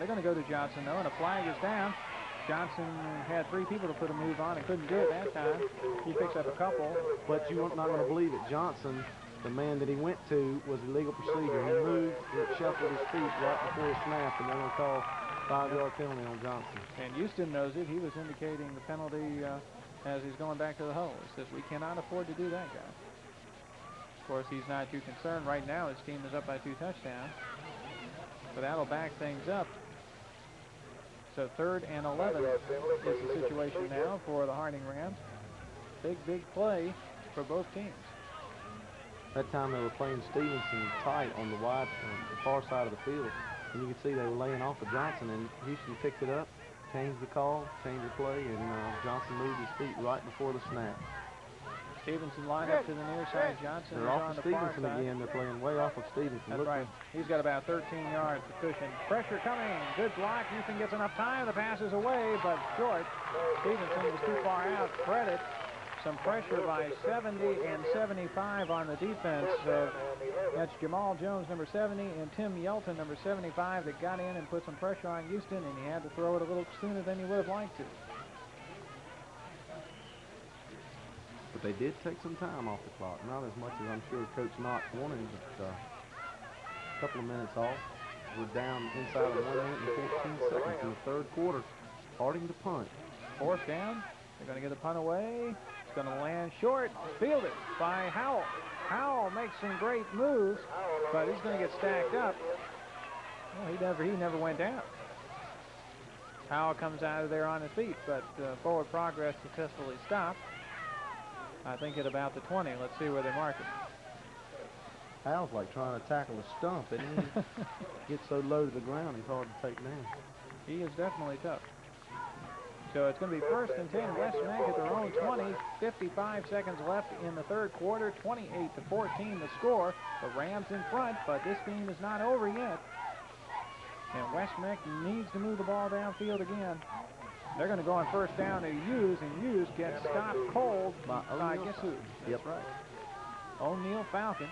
They're going to go to Johnson, though, and a flag is down. Johnson had 3 people to put a move on and couldn't do it that time. He picks up a couple. But you're not going to believe it. Johnson, the man that he went to, was illegal procedure. He moved, he shuffled his feet right before the snap, and they're going to call 5-yard penalty on Johnson. And Houston knows it. He was indicating the penalty as he's going back to the hole. He says, we cannot afford to do that, guy. Of course, he's not too concerned. Right now, his team is up by 2 touchdowns. But that'll back things up. So 3rd and 11 is the situation now for the Harding Rams. Big play for both teams. That time they were playing Stevenson tight on the far side of the field. And you could see they were laying off of Johnson, and Houston picked it up, changed the call, changed the play, and Johnson moved his feet right before the snap. Stevenson lined up to the near side. Johnson They're is off on of the Stevenson far side. again. They're playing way off of Stevenson. That's right. He's got about 13 yards to cushion. Pressure coming. Good block. Houston gets enough time. The pass is away, but short. Stevenson was too far out. Credit. Some pressure by 70 and 75 on the defense. That's Jamal Jones, number 70, and Tim Yelton, number 75, that got in and put some pressure on Houston, and he had to throw it a little sooner than he would have liked to. But they did take some time off the clock. Not as much as I'm sure Coach Knott wanted, but a couple of minutes off. We're down inside of 1 minute and 14 seconds in the 3rd quarter. Harding to punt. 4th down. They're going to get the punt away. It's going to land short. Fielded by Howell. Howell makes some great moves, but he's going to get stacked up. Well, he never went down. Howell comes out of there on his feet, but forward progress successfully stopped. I think at about the 20. Let's see where they mark it. Howell's like trying to tackle a stump, and he gets so low to the ground, he's hard to take down. He is definitely tough. So it's going to be 1st and 10. West Meck at their own 20. 55 seconds left in the 3rd quarter. 28-14 the score. The Rams in front, but this game is not over yet. And West Meck needs to move the ball downfield again. They're going to go on 1st down to Hughes, and Hughes gets stopped cold by guess who? Yep. That's right. O'Neal Falcon.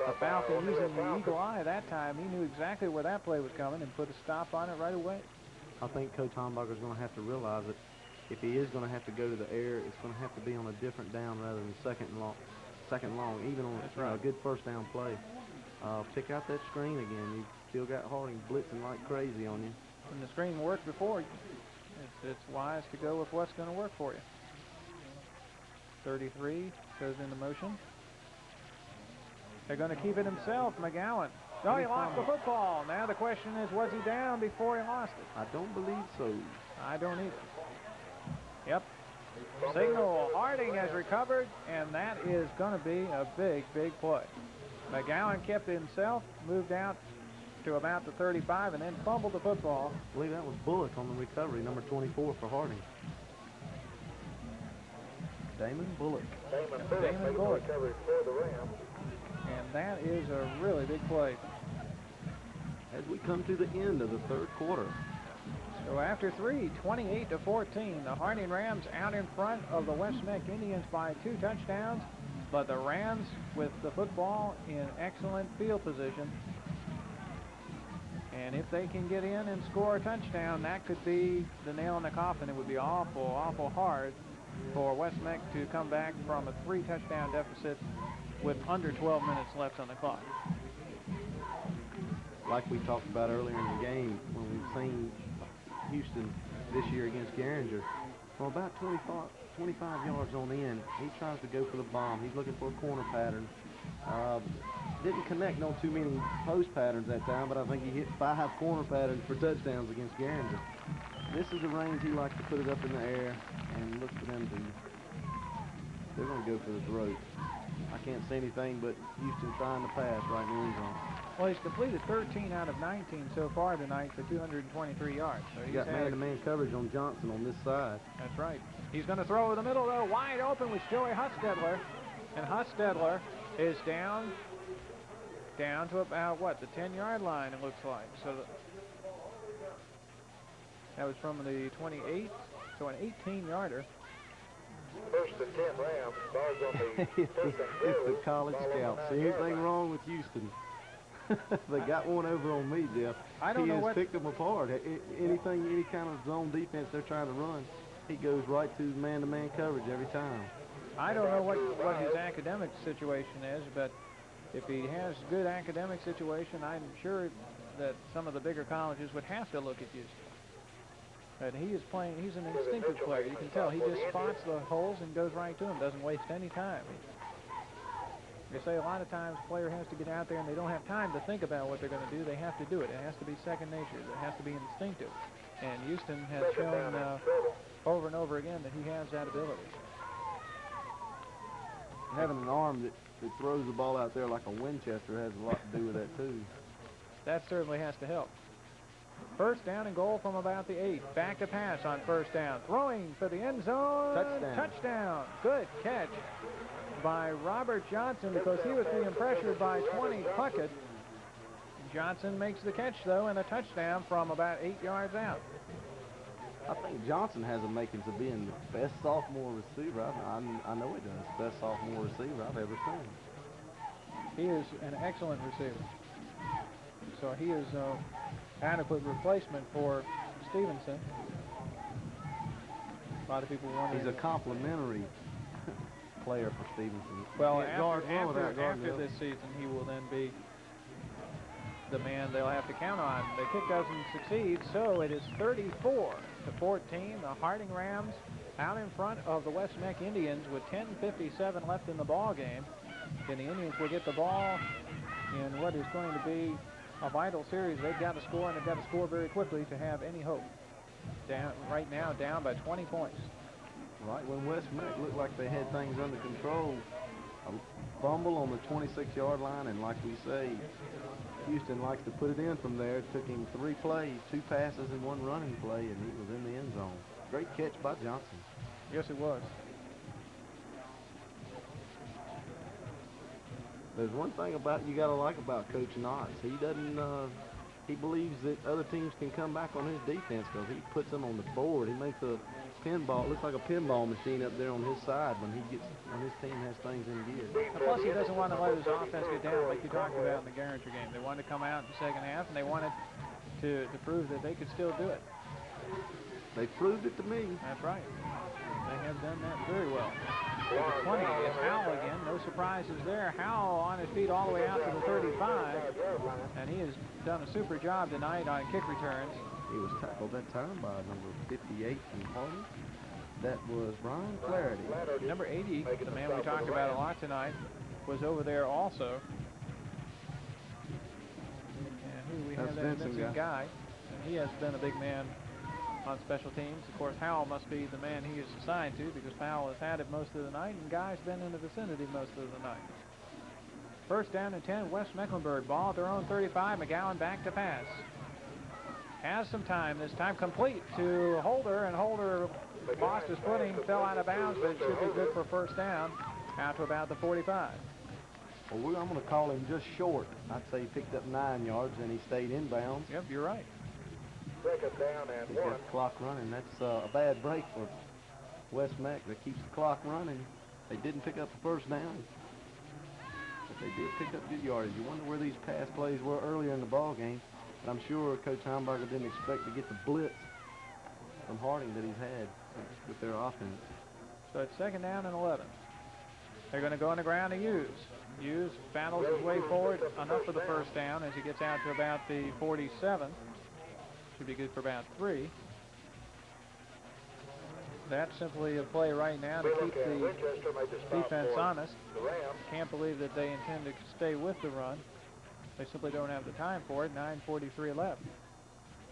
The Falcon using the eagle eye that time. He knew exactly where that play was coming and put a stop on it right away. I think Coach Hombacher's going to have to realize that if he is going to have to go to the air, it's going to have to be on a different down rather than second long, even on a good 1st down play. Pick out that screen again. You've still got Harding blitzing like crazy on you. When the screen worked before, it's wise to go with what's going to work for you. 33 goes into motion. They're going to keep it himself, McGowan. No, he lost the football. Now the question is, was he down before he lost it? I don't believe so. I don't either. Yep. Signal, Harding has recovered, and that is going to be a big play. McGowan kept it himself, moved out to about the 35, and then fumbled the football. I believe that was Bullock on the recovery, number 24 for Harding. Damon Bullock. Damon Bullock. And that is a really big play. As we come to the end of the 3rd quarter. So after 3, 28-14, the Harding Rams out in front of the West Meck Indians by 2 touchdowns, but the Rams with the football in excellent field position. And if they can get in and score a touchdown, that could be the nail in the coffin. It would be awful hard for West Meck to come back from a 3-touchdown deficit with under 12 minutes left on the clock. Like we talked about earlier in the game, when we've seen Houston this year against Garinger, from about 25 yards on in, he tries to go for the bomb. He's looking for a corner pattern. Didn't connect on too many post patterns that time, but I think he hit 5 corner patterns for touchdowns against Garinger. This is the range he likes to put it up in the air and look for them to. They're going to go for the throat. I can't say anything but Houston trying to pass right in the end zone. Well, he's completed 13 out of 19 so far tonight for 223 yards. So he's got man-to-man coverage on Johnson on this side. That's right. He's going to throw over the middle, though, wide open with Joey Hustedler. And Hustedler is down to about, what, the 10-yard line, it looks like. So that was from the 28, so an 18-yarder. 1st and 10 Rams. Ball's on the it's the college scouts. See anything wrong with Houston? They got one over on me, Jeff. I don't he know has what. picked them apart. Anything, any kind of zone defense they're trying to run, he goes right to man-to-man coverage every time. I don't know what his academic situation is, but if he has good academic situation, I'm sure that some of the bigger colleges would have to look at Houston. And he is playing. He's an instinctive player. You can tell he just spots the holes and goes right to them. Doesn't waste any time. They say a lot of times a player has to get out there and they don't have time to think about what they're going to do. They have to do it. It has to be second nature. It has to be instinctive. And Houston has shown over and over again that he has that ability. Having an arm that throws the ball out there like a Winchester has a lot to do with that too. That certainly has to help. First down and goal from about the 8. Back to pass on first down. Throwing for the end zone. Touchdown. Good catch by Robert Johnson because he was being pressured by 20 Puckett. Johnson makes the catch, though, and a touchdown from about 8 yards out. I think Johnson has a makings of being the best sophomore receiver. I know he does. Best sophomore receiver I've ever seen. He is an excellent receiver. So he is adequate replacement for Stevenson. A lot of people wonder. He's a complimentary player for Stevenson. Well, after this season, he will then be the man they'll have to count on. The kick doesn't succeed, so it is 34-14. The Harding Rams out in front of the West Meck Indians with 10:57 left in the ball game. And the Indians will get the ball in what is going to be a vital series. They've got to score, and they've got to score very quickly to have any hope. Right now, down by 20 points. Right when West Meck looked like they had things under control, a fumble on the 26-yard line, and like we say, Houston likes to put it in from there. It took him 3 plays, 2 passes and 1 running play, and he was in the end zone. Great catch by Johnson. Yes, it was. There's one thing you got to like about Coach Knotts. He doesn't. He believes that other teams can come back on his defense because he puts them on the board. He makes a pinball. It looks like a pinball machine up there on his side when his team has things in gear. Plus, he doesn't want to let his offense get down like you talked about in the Garinger game. They wanted to come out in the second half, and they wanted to prove that they could still do it. They proved it to me. That's right. They have done that very well. At the 20 is Howell again. No surprises there. Howell on his feet all the way out to the 35. And he has done a super job tonight on kick returns. He was tackled that time by number 58 from Harding. That was Brian Flaherty. Number 80, the man we talked about a lot tonight, was over there also. And who do we have? That Vincent guy. And he has been a big man on special teams. Of course, Howell must be the man he is assigned to because Powell has had it most of the night and Guy's been in the vicinity most of the night. First down and 10, West Mecklenburg. Ball at their own 35. McGowan back to pass. Has some time. This time complete to Holder, and Holder lost his footing, fell out of bounds, but it should be good for first down out to about the 45. Well, I'm going to call him just short. I'd say he picked up 9 yards and he stayed inbounds. Yep, you're right. Second down and He 1. got the clock running. That's a bad break for West Meck. That keeps the clock running. They didn't pick up the first down, but they did pick up good yardage. You wonder where these pass plays were earlier in the ball game. But I'm sure Coach Heimberger didn't expect to get the blitz from Harding that he's had with their offense. So it's second down and 11. They're going to go on the ground to Hughes. Hughes battles his way forward enough for the first down as he gets out to about the 47. Should be good for about 3. That's simply a play right now to keep the defense honest. Can't believe that they intend to stay with the run. They simply don't have the time for it. 9:43 left.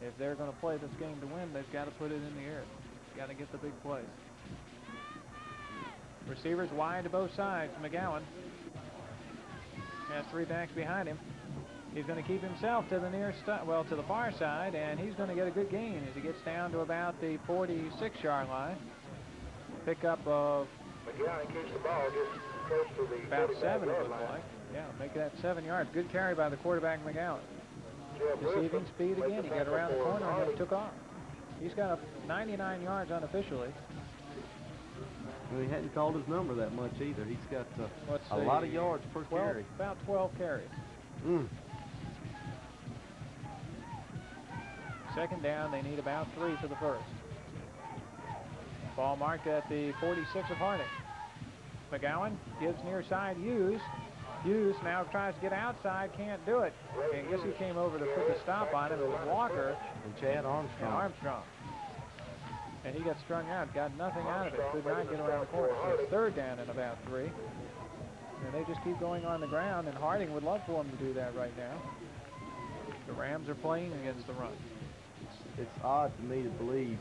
If they're going to play this game to win, they've got to put it in the air. Got to get the big plays. Receivers wide to both sides. McGowan has 3 backs behind him. He's going to keep himself to the to the far side, and he's going to get a good gain as he gets down to about the 46-yard line. Pickup of McGowan keeps the ball just close to the about 7, it looks line. like. Yeah, make that 7 yards. Good carry by the quarterback, McGowan. Deceiving speed again. He got around the corner and then took off. He's got 99 yards unofficially. Well, he hadn't called his number that much either. He's got a lot of yards per carry. About 12 carries. Second down, they need about 3 for the first. Ball marked at the 46 of Harding. McGowan gives near side Hughes. Hughes now tries to get outside, can't do it. And guess who came over to put the stop on him? It was Walker And Chad Armstrong. And he got strung out, got nothing out of it, could not get around the corner. So it's third down and about 3. And they just keep going on the ground, and Harding would love for them to do that right now. The Rams are playing against the run. It's odd to me to believe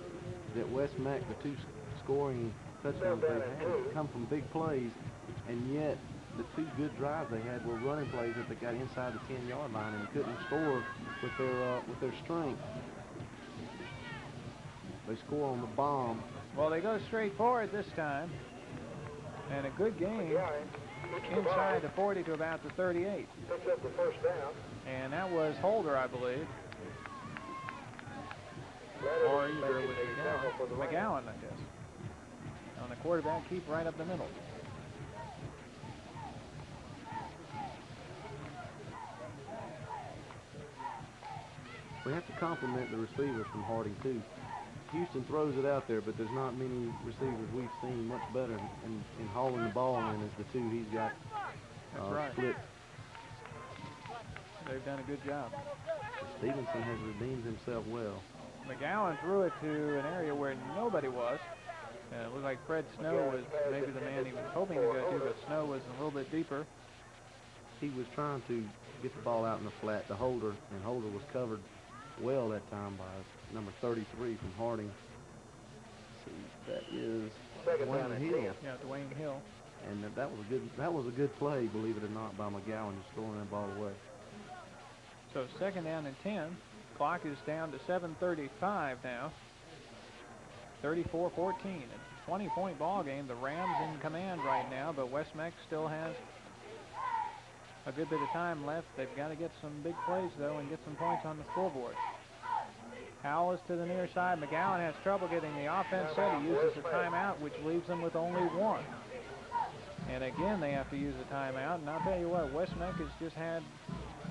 that West Mac, the 2 scoring touchdowns they've had, come from big plays, and yet the 2 good drives they had were running plays that they got inside the 10-yard line and couldn't score with their strength. They score on the bomb. Well, they go straight forward this time, and a good game inside the 40 to about the 38. Picks up the first down. And that was Holder, I believe. Or either it was McGowan, I guess. On the quarterback, keep right up the middle. We have to compliment the receivers from Harding, too. Houston throws it out there, but there's not many receivers we've seen much better in hauling the ball in as the 2 he's got split. They've done a good job. Stevenson has redeemed himself well. McGowan threw it to an area where nobody was. And it looked like Fred Snow was maybe the man he was hoping to go to, but Snow was a little bit deeper. He was trying to get the ball out in the flat to Holder, and Holder was covered well that time by number 33 from Harding. Let's see, that is Dwayne Hill. Yeah, Dwayne Hill. And that was a good play, believe it or not, by McGowan, just throwing that ball away. So second down and 10. Clock is down to 7:35 now. 34-14. It's a 20-point ball game. The Rams in command right now, but West Meck still has a good bit of time left. They've got to get some big plays, though, and get some points on the scoreboard. Howell is to the near side. McGowan has trouble getting the offense set. He uses a timeout, which leaves them with only 1. And again, they have to use a timeout. And I'll tell you what, West Meck has just had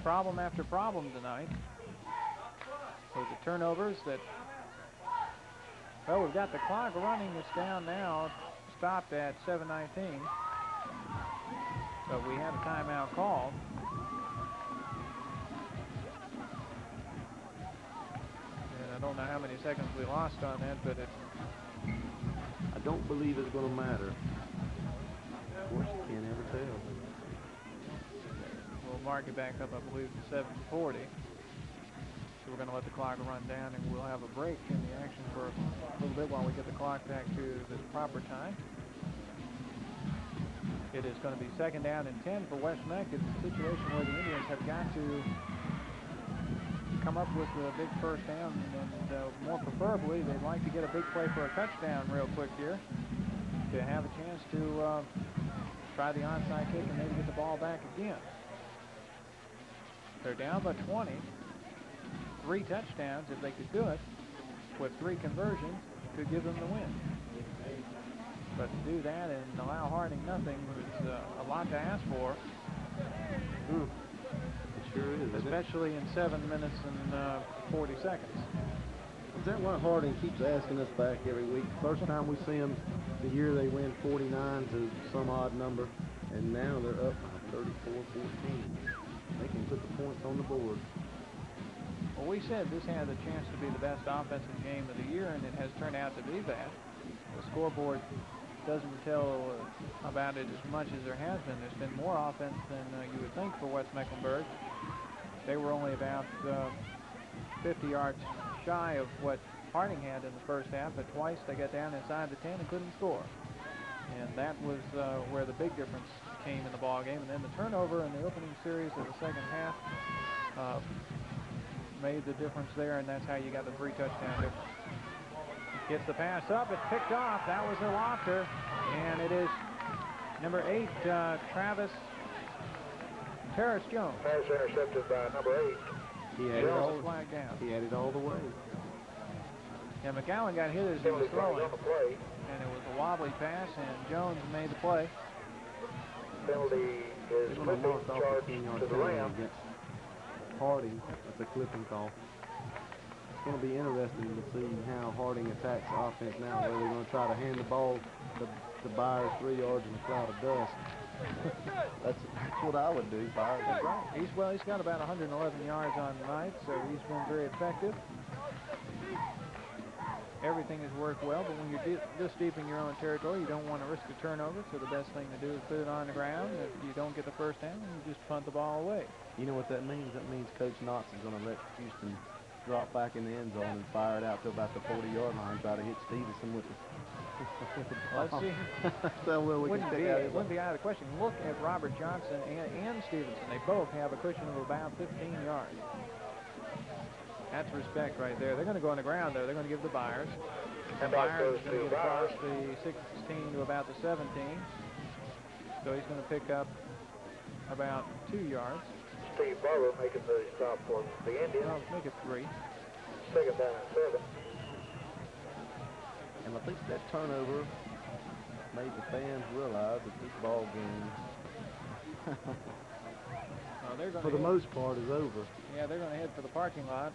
problem after problem tonight. With the turnovers that, well, we've got the clock running. It's down now, stopped at 7:19. But we had a timeout called. And I don't know how many seconds we lost on that, but I don't believe it's going to matter. Of course, you can't ever tell. We'll mark it back up, I believe, to 7:40. So we're going to let the clock run down, and we'll have a break in the action for a little bit while we get the clock back to the proper time. It is going to be second down and 10 for West Meck. It's a situation where the Indians have got to come up with a big first down, and more preferably, they'd like to get a big play for a touchdown real quick here to have a chance to try the onside kick and maybe get the ball back again. They're down by 20. 3 touchdowns, if they could do it, with 3 conversions, could give them the win. But to do that and allow Harding nothing is a lot to ask for. It sure is. Especially in 7 minutes and 40 seconds. Is that why Harding keeps asking us back every week? First time we see them, the year they win 49 to some odd number, and now they're up by 34-14. They can put the points on the board. Well, we said this had a chance to be the best offensive game of the year, and it has turned out to be that. The scoreboard doesn't tell about it as much as there has been. There's been more offense than you would think for West Mecklenburg. They were only about 50 yards shy of what Harding had in the first half, but twice they got down inside the 10 and couldn't score. And that was where the big difference came in the ball game. And then the turnover in the opening series of the second half made the difference there, and that's how you got the 3 touchdown difference. Gets the pass up, it's picked off. That was a lofter, and it is number 8, Travis Terrace Jones. Pass intercepted by number 8. He had it all the way. Yeah, McGowan got hit as he was throwing, on the play. and it was a wobbly pass, and Jones made the play. Penalty is flipping charge to the Rams. Harding, that's a clipping call. It's going to be interesting to see how Harding attacks the offense now. Whether they're going to try to hand the ball to Byers 3 yards in a cloud of dust. that's what I would do. Byers. That's right. He's got about 111 yards on the night, so he's been very effective. Everything has worked well, but when you're this deep in your own territory, you don't want to risk a turnover, so the best thing to do is put it on the ground. If you don't get the first down, you just punt the ball away. You know what that means? That means Coach Knotts is going to let Houston drop back in the end zone and fire it out to about the 40-yard line, try to hit Stevenson with the Let's see. So well, we wouldn't be out of the question. Look at Robert Johnson and Stevenson. They both have a cushion of about 15 yards. That's respect right there. They're going to go on the ground, though. They're going to give the Byers. And Byers is going to get across the 16 to about the 17. So he's going to pick up about 2 yards. Steve Barber making the stop for the Indians. Well, make it 3. Second down and 7. And I think that turnover made the fans realize that this ball game, for the most part, is over. Yeah, they're going to head for the parking lot.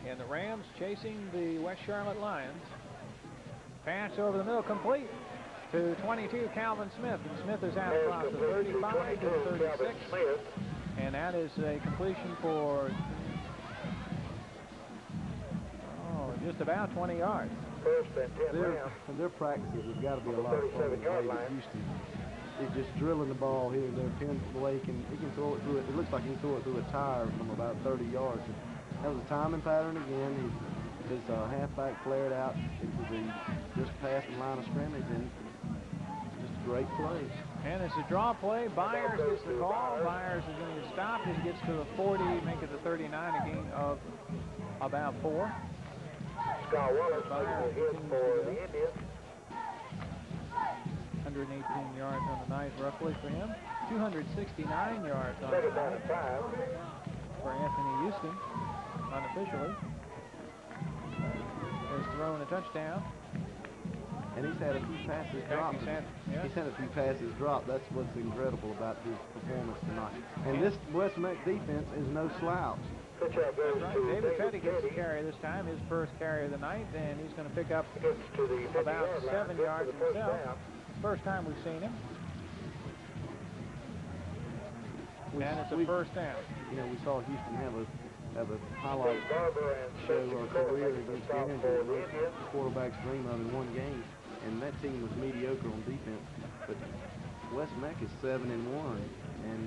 And the Rams chasing the West Charlotte Lions. Pass over the middle, complete to 22, Calvin Smith. And Smith is out across the 35 to the 36. And that is a completion for just about 20 yards. First and 10 Rams. Their practices have got to be a lot of fun. Houston is just drilling the ball here and there, pins away. He can throw it through it. It looks like he can throw it through a tire from about 30 yards. That was a timing pattern again. His halfback flared out into just past the line of scrimmage, and just a great play. And it's a draw play. Byers gets the call. Byers is going to get stopped. He gets to the 40, make it the 39, a gain of about 4. Scott Wallace making a hit for the Indians. 118 yards on the night, roughly, for him. 269 yards on the Second down night and 5. for Anthony Houston, unofficially. Has thrown a touchdown. And he's had a few passes drop. He's had a few passes drop. That's what's incredible about his performance tonight. And this West Meck defense is no slouch. Pitch out goes Right. to David Petty gets the carry this time, his first carry of the night, and he's going to pick up Gets to the 50 about yard 7 line, yards gets to the first himself. down. First time we've seen him. And it's a first down. You know, we saw Houston have a highlight Steve Barber and show Steve our Cole career making the against stop Indians. for the Indians. Quarterbacks dream of in one game, and that team was mediocre on defense. But West Meck is 7-1, and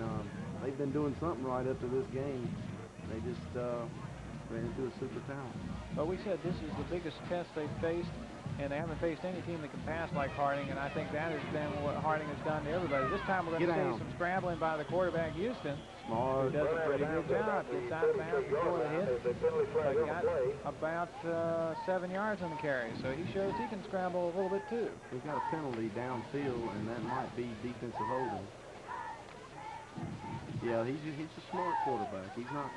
they've been doing something right up to this game. They just ran into a super talent. Well, we said this is the biggest test they've faced, and they haven't faced any team that can pass like Harding, and I think that has been what Harding has done to everybody. This time we're going to see some scrambling by the quarterback, Houston, who Smart. does a pretty good job. Gets out of bounds before the hit. Got about 7 yards on the carry, so he shows he can scramble a little bit too. We've got a penalty downfield, and that might be defensive holding. Yeah, he's a smart quarterback. He's not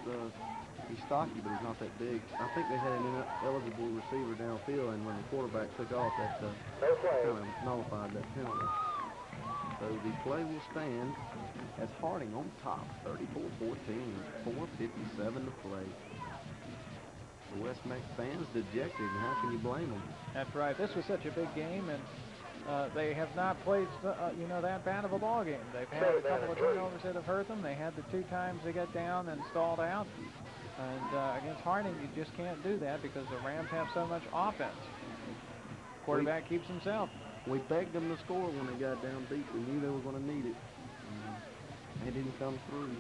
he's stocky, but he's not that big. I think they had an eligible receiver downfield, and when the quarterback took off, that kind of nullified that penalty. So the play will stand as Harding on top, 34-14, 4:57 to play. The West Meck fans dejected, and how can you blame them? That's right. This was such a big game, and they have not played, that bad of a ball game. They've had a couple of turnovers that have hurt them. They had the 2 times they got down and stalled out. And against Harding, you just can't do that because the Rams have so much offense. Quarterback keeps himself. We begged them to score when they got down deep. We knew they were going to need it. They didn't come through.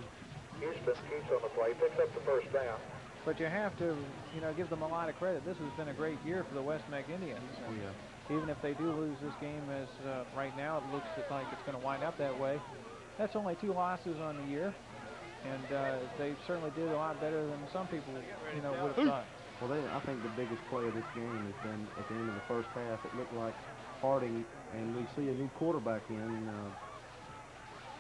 Houston keeps on the play, picks up the first down. But you have to, give them a lot of credit. This has been a great year for the West Meck Indians. Oh, yeah. Even if they do lose this game, as right now it looks like it's going to wind up that way, that's only 2 losses on the year. And they certainly did a lot better than some people, would have thought. Well, I think the biggest play of this game has been at the end of the first half. It looked like Harding, and we see a new quarterback in.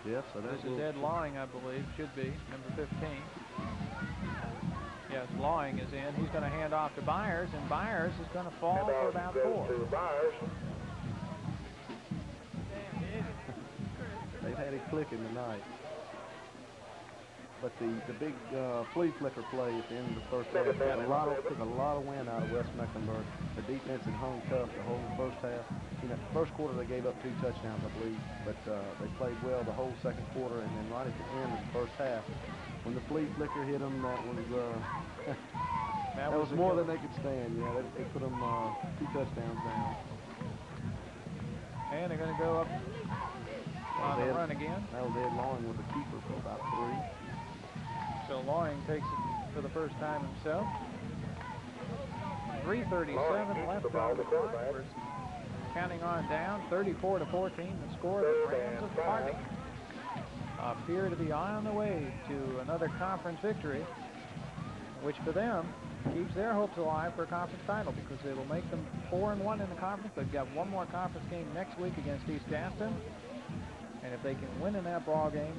Jeff, so that's this is Ed Lawing, I believe, should be number 15. Yes, Lawing is in. He's going to hand off to Byers, and Byers is going to fall for about 4. To Byers. They've had it clicking tonight. But the big flea flicker play at the end of the first half took a lot of wind out of West Mecklenburg. Their defense had hung tough the whole first half. You know, first quarter they gave up 2 touchdowns, I believe, but they played well the whole second quarter, and then right at the end of the first half, when the flea flicker hit them, that was more than they could stand. Yeah, they put them 2 touchdowns down. And they're going to go up on the run again. That was Ed Loring with the keeper for about 3. So Loring takes it for the first time himself. 3:37 left on the clock. We're counting on down. 34-14. The score. The Rams of Harding appear to be on the way to another conference victory, which for them keeps their hopes alive for a conference title because it will make them 4-1 in the conference. They've got one more conference game next week against East Gaston, and if they can win in that ball game,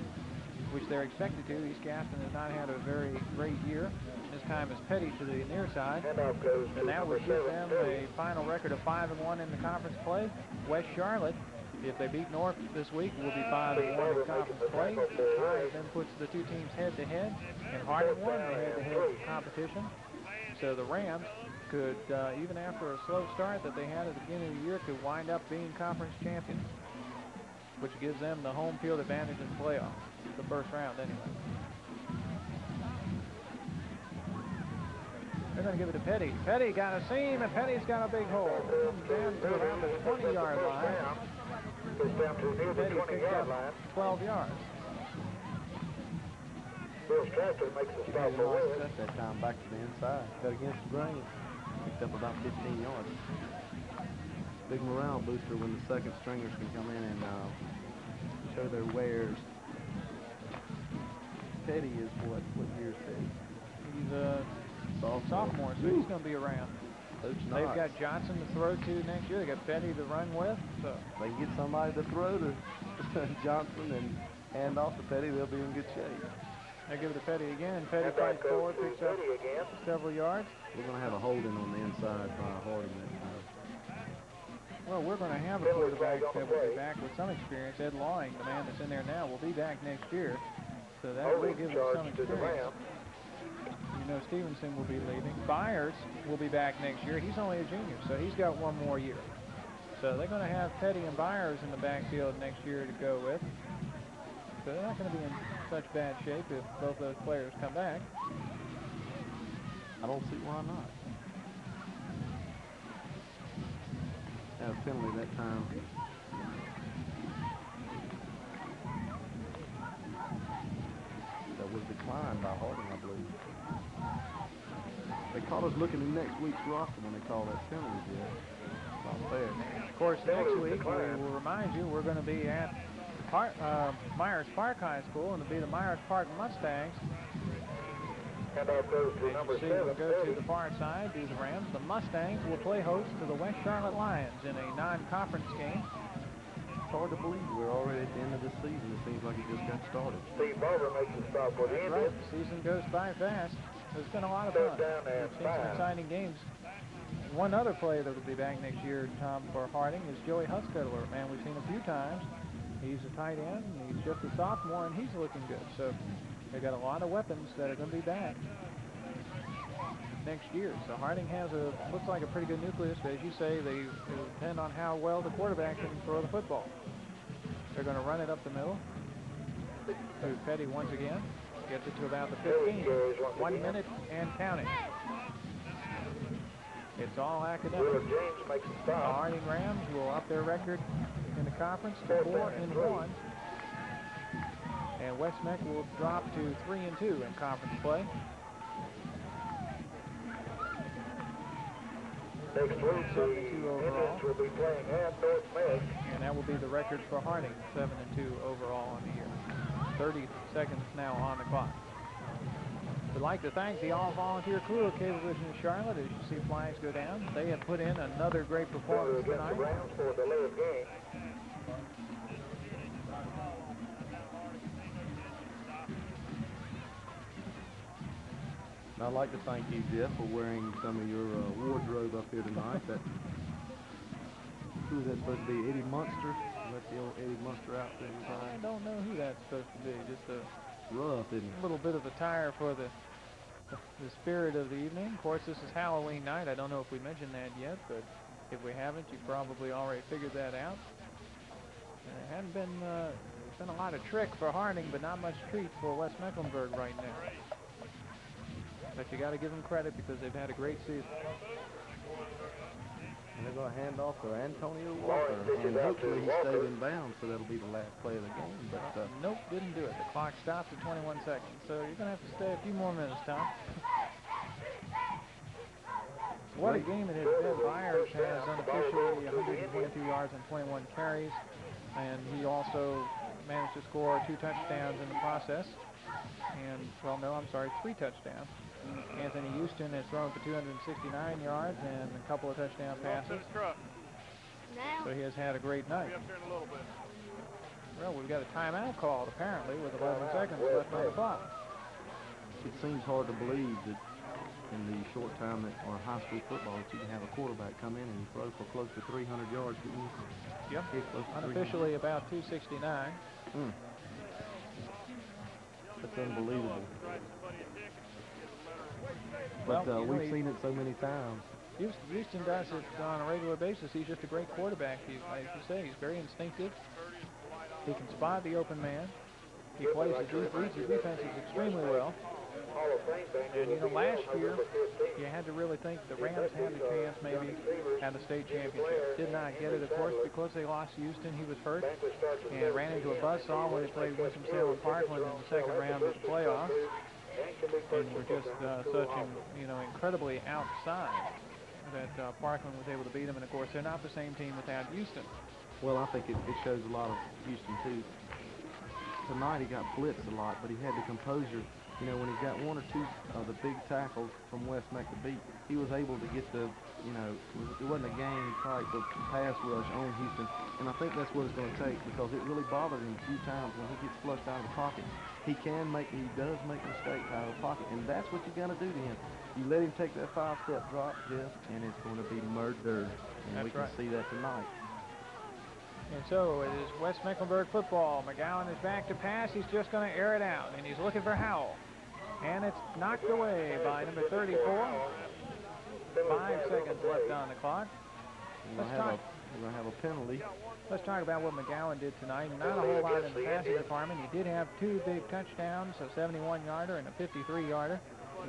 which they're expected to, East Gaston has not had a very great year. This time is Petty to the near side, and that would give them a final record of 5-1 in the conference play. West Charlotte, if they beat North this week, will be 5-1 in conference play. The tie then puts the 2 teams head-to-head, and Harding won the head-to-head competition. So the Rams could, even after a slow start that they had at the beginning of the year, could wind up being conference champions, which gives them the home field advantage in the playoffs, the first round anyway. They're going to give it to Petty. Petty got a seam, and Petty's got a big hole. Comes down to around the 20-yard line. Petty picks up 12 yards. Petty lost that time back to the inside. Cut against the grain. Picked up about 15 yards. Big morale booster when the second stringers can come in and show their wares. Petty is what year is Petty? He's a sophomore, so he's going to be around. They've got Johnson to throw to next year. They got Petty to run with. So they can get somebody to throw to Johnson and hand off to Petty. They'll be in good shape. They give it to Petty again. Petty fights forward, picks up several yards. We're going to have a holding on the inside by Harding that time. Well, we're going to have a quarterback that will be back with some experience. Ed Loring, the man that's in there now, will be back next year. So that will give us some experience. You know, Stevenson will be leaving. Byers will be back next year. He's only a junior, so he's got one more year. So they're going to have Petty and Byers in the backfield next year to go with. So they're not going to be in such bad shape if both those players come back. I don't see why not. Had a penalty that time. That was declined by Harding, I believe. They caught us looking at next week's roster when they called that penalty, Jeff. Not fair. Of course, next week, we will remind you, we're going to be at Myers Park High School, and it'll be the Myers Park Mustangs. As you see, we'll go to the far side, do the Rams. The Mustangs will play host to the West Charlotte Lions in a non-conference game. It's hard to believe we're already at the end of this season. It seems like it just got started. Steve Barber makes a stop for the Indians. Right. The season goes by fast. It's been a lot of fun. We've seen some exciting games. One other player that will be back next year, Tom, for Harding is Joey Huskudler, a man we've seen a few times. He's a tight end, and he's just a sophomore, and he's looking good. So they got a lot of weapons that are going to be back next year. So Harding has looks like a pretty good nucleus, but as you say, they depend on how well the quarterback can throw the football. They're going to run it up the middle to Petty once again. Gets it to about the 15. 1 minute and counting. It's all academic. The Harding Rams will up their record in the conference to 4-1. And West Meck will drop to 3-2 in conference play. Next week, the Indians will be playing at North Meck. And that will be the record for Harding, 7-2 overall on the year. 30 seconds now on the clock. We'd like to thank the all-volunteer crew of Cablevision in Charlotte. As you see flags go down, they have put in another great performance tonight. I'd like to thank you, Jeff, for wearing some of your wardrobe up here tonight. Who is that supposed to be? Eddie Munster? Is that the old Eddie Munster outfit? I don't know who that's supposed to be. Just a rough, isn't A little bit of a tire for the spirit of the evening. Of course, this is Halloween night. I don't know if we mentioned that yet, but if we haven't, you probably already figured that out. And it hadn't been a lot of trick for Harding, but not much treat for West Mecklenburg right now. But you got to give them credit because they've had a great season. And they're going to hand off to Antonio Walker, and hopefully he stayed in bounds, so that'll be the last play of the game. But nope, didn't do it. The clock stopped at 21 seconds, so you're going to have to stay a few more minutes, Tom. What a game it has been. Byers has unofficially 122 yards and 21 carries, and he also managed to score 2 touchdowns in the process. And, well, no, I'm sorry, 3 touchdowns. Anthony Houston has thrown for 269 yards and a couple of touchdown passes. So he has had a great night. Well, we've got a timeout called, apparently, with 11 seconds left on the clock. it seems hard to believe that in the short time that, or high school football, that you can have a quarterback come in and throw for close to 300 yards. Yep. Unofficially about 269. That's unbelievable. But we've seen it so many times. Houston does it on a regular basis. He's just a great quarterback. Like you say, he's very instinctive. He can spot the open man. He plays reads his defenses extremely well. And, you know, last year, you had to really think the Rams had a chance maybe at the state championship. Did not get it, of course, because they lost to Houston. He was hurt and ran into a buzzsaw when they played Winston-Salem Parkland in the second round of the playoffs. And were just such, incredibly outside that Parkland was able to beat them. And, of course, they're not the same team without Houston. Well, I think it shows a lot of Houston, too. Tonight he got blitzed a lot, but he had the composure. You know, when he got one or two of the big tackles from West Meck to beat, he was able to get the, it wasn't a game type of pass rush on Houston. And I think that's what it's going to take, because it really bothered him a few times when he gets flushed out of the pocket. He does make mistakes out of the pocket, and that's what you got to do to him. You let him take that 5-step drop, Jeff, and it's going to be murder. And we can see that tonight. And so it is West Mecklenburg football. McGowan is back to pass. He's just going to air it out, and he's looking for Howell. And it's knocked away by number 34. 5 seconds left on the clock. We're going to have a penalty. Let's talk about what McGowan did tonight. Not a whole lot in the passing department. He did have 2 big touchdowns, a 71-yarder and a 53-yarder.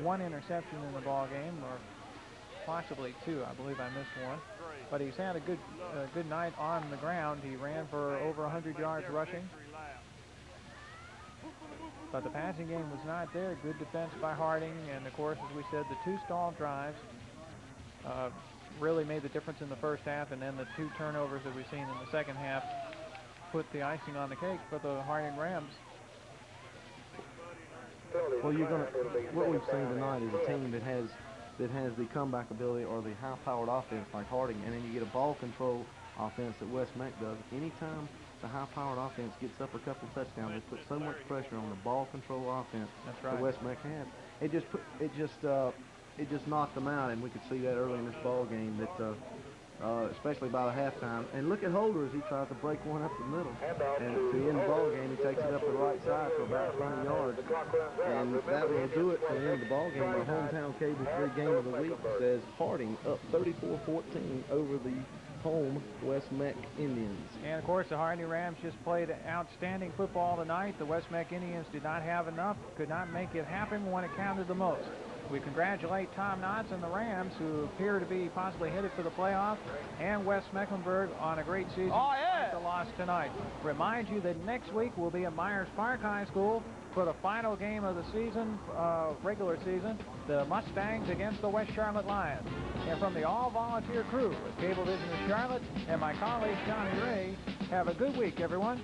1 interception in the ball game, or possibly 2. I believe I missed one. But he's had a good night on the ground. He ran for over 100 yards rushing. But the passing game was not there. Good defense by Harding. And, of course, as we said, the 2 stalled drives really made the difference in the first half. And then the 2 turnovers that we've seen in the second half put the icing on the cake for the Harding Rams. Well, what we've seen tonight is a team that has the comeback ability or the high-powered offense like Harding, and then you get a ball control offense that West Meck does. Anytime the high-powered offense gets up a couple touchdowns, they put so much pressure on the ball control offense that West Meck has. It just knocked them out, and we could see that early in this ball game that. Especially by the halftime. And look at Holder as he tries to break one up the middle. And to end the ball game, he takes it up the right side for about 20 yards. And that will do it for the end of the ball game. Our hometown Cable 3 game of the week says Harding up 34-14 over the home West Meck Indians. And, of course, the Harding Rams just played outstanding football tonight. The West Meck Indians did not have enough, could not make it happen when it counted the most. We congratulate Tom Knotts and the Rams, who appear to be possibly headed for the playoffs, and West Mecklenburg on a great season. The loss tonight. Remind you that next week we'll be at Myers Park High School for the final game of the season, regular season, the Mustangs against the West Charlotte Lions. And from the all-volunteer crew with Cablevision of Charlotte and my colleague Johnny Ray, have a good week, everyone.